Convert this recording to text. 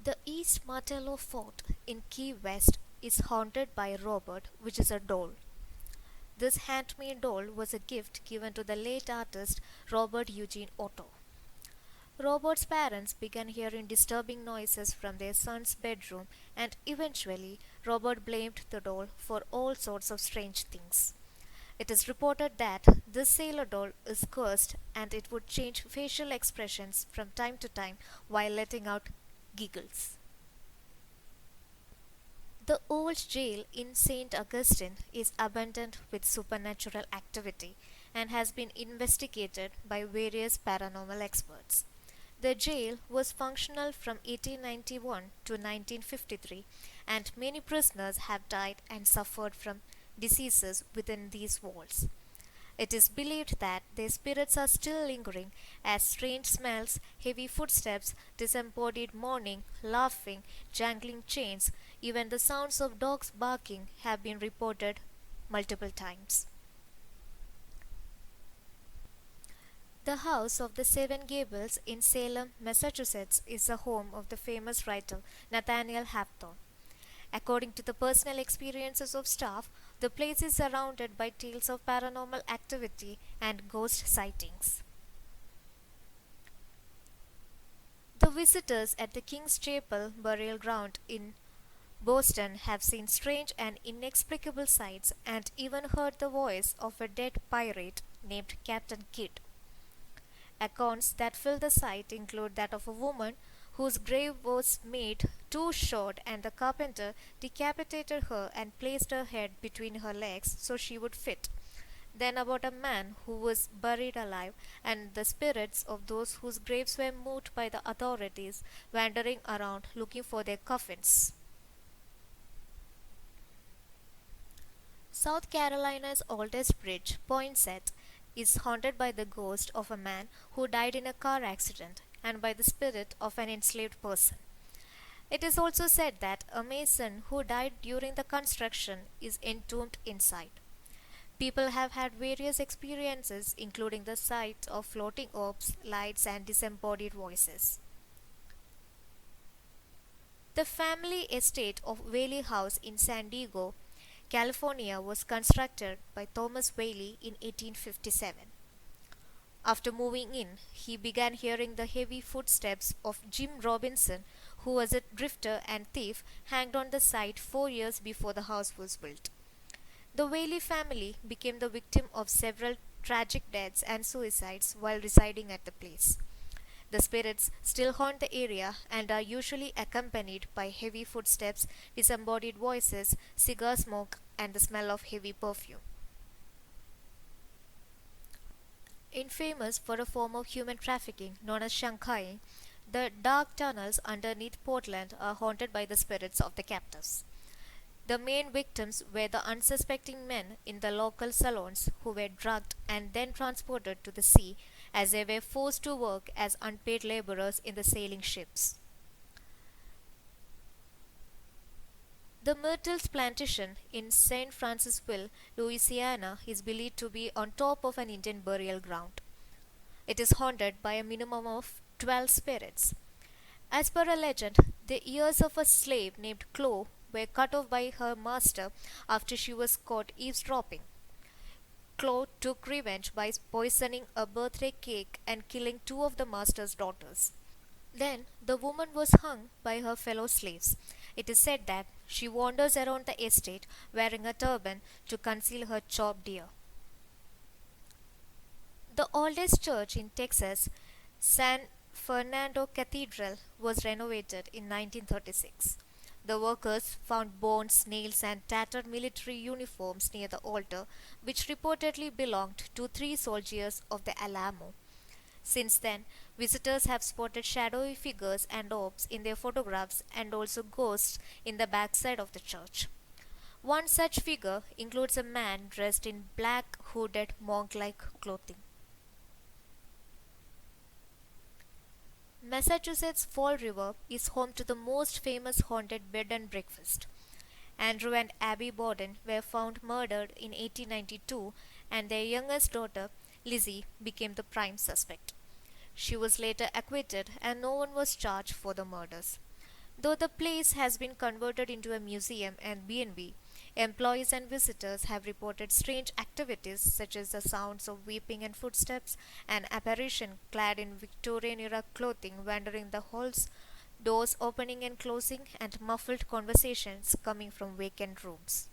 The East Martello Fort in Key West is haunted by a robot, which is a doll. This handmade doll was a gift given to the late artist Robert Eugene Otto. Robert's parents began hearing disturbing noises from their son's bedroom, and eventually, Robert blamed the doll for all sorts of strange things. It is reported that this sailor doll is cursed and it would change facial expressions from time to time while letting out giggles. The old jail in St. Augustine is abundant with supernatural activity and has been investigated by various paranormal experts. The jail was functional from 1891 to 1953, and many prisoners have died and suffered from diseases within these walls. It is believed that their spirits are still lingering, as strange smells, heavy footsteps, disembodied mourning, laughing, jangling chains, even the sounds of dogs barking have been reported multiple times. The house of the Seven Gables in Salem, Massachusetts is the home of the famous writer Nathaniel Hawthorne. According to the personal experiences of staff, the place is surrounded by tales of paranormal activity and ghost sightings. The visitors at the King's Chapel burial ground in Boston have seen strange and inexplicable sights and even heard the voice of a dead pirate named Captain Kidd. Accounts that fill the site include that of a woman whose grave was made too short and the carpenter decapitated her and placed her head between her legs so she would fit. Then about a man who was buried alive and the spirits of those whose graves were moved by the authorities wandering around looking for their coffins. South Carolina's oldest bridge, Poinsett, is haunted by the ghost of a man who died in a car accident and by the spirit of an enslaved person. It is also said that a mason who died during the construction is entombed inside. People have had various experiences, including the sight of floating orbs, lights, and disembodied voices. The family estate of Whaley House in San Diego, California was constructed by Thomas Whaley in 1857. After moving in, he began hearing the heavy footsteps of Jim Robinson, who was a drifter and thief hanged on the site 4 years before the house was built. The Whaley family became the victim of several tragic deaths and suicides while residing at the place. The spirits still haunt the area and are usually accompanied by heavy footsteps, disembodied voices, cigar smoke, and the smell of heavy perfume. Infamous for a form of human trafficking known as shanghaiing, the dark tunnels underneath Portland are haunted by the spirits of the captives. The main victims were the unsuspecting men in the local salons who were drugged and then transported to the sea as they were forced to work as unpaid laborers in the sailing ships. The Myrtles Plantation in St. Francisville, Louisiana is believed to be on top of an Indian burial ground. It is haunted by a minimum of 12 spirits. As per a legend, the ears of a slave named Chloe were cut off by her master after she was caught eavesdropping. Chloe took revenge by poisoning a birthday cake and killing two of the master's daughters. Then the woman was hung by her fellow slaves. It is said that she wanders around the estate wearing a turban to conceal her chopped ear. The oldest church in Texas, San Fernando Cathedral, was renovated in 1936. The workers found bones, nails, and tattered military uniforms near the altar, which reportedly belonged to 3 soldiers of the Alamo. Since then, visitors have spotted shadowy figures and orbs in their photographs and also ghosts in the backside of the church. One such figure includes a man dressed in black hooded monk-like clothing. Massachusetts Fall River is home to the most famous haunted bed and breakfast. Andrew and Abby Borden were found murdered in 1892, and their youngest daughter, Lizzie, became the prime suspect. She was later acquitted and no one was charged for the murders. Though the place has been converted into a museum and B&B, employees and visitors have reported strange activities such as the sounds of weeping and footsteps, an apparition clad in Victorian era clothing wandering the halls, doors opening and closing, and muffled conversations coming from vacant rooms.